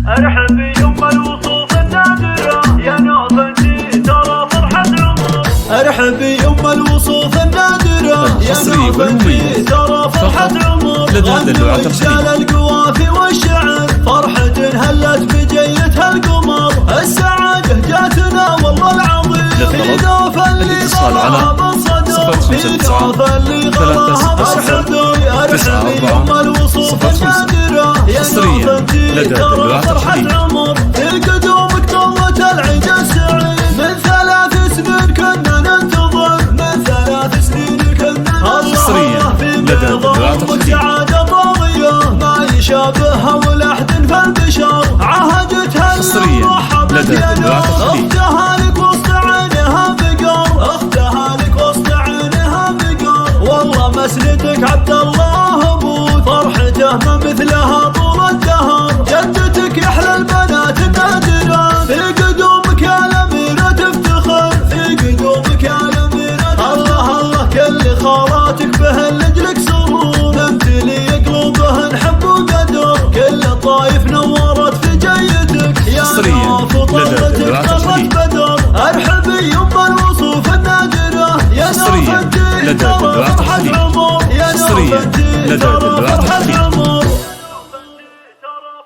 ارحبي يم الوصوف النادرة يا نوفتي ترى فرحة عمر. ارحبي يم الوصوف النادرة يا نوفتي ترى فرحة عمر. غنوا رجال القوافي والشعر فرحة هلت بجيتها القمر. السعادة جاتنا والله العظيم في دوف اللي غلاها بالصدر في دوف اللي غلاها بالصدر. ارحبي يم الوصوف النادرة يا نوفتي ترى فرحة عمر. في قدومك طوت العيد السعيد من 3 سنين كنا ننتظر من 3 سنين كنا ننتظر في نظام وسعادة طاغية ما يشابهها ولا أحد في البشر. عهدتها المرحبة يا نور اختها لك وسط عينها بقر اختها لك وسط عينها بقر. والله مسندك عبد الله ابوك فرحته ما مثلها طول الدهر. جدتك يحلى البنات النادرة في قدومك يا الأميرة تفتخر في قدومك يا الأميرة. الله الله كل خالاتك بهن لجلك سرور تمتلي قلوبهن حب وقدر. كل الطايف نورت في جيتك يا نوف طلتك طلت بدر. ارحبي يم الوصوف النادرة يا نوفتي ترى فرحة عمر يا نوفتي ترى فرحة عمر.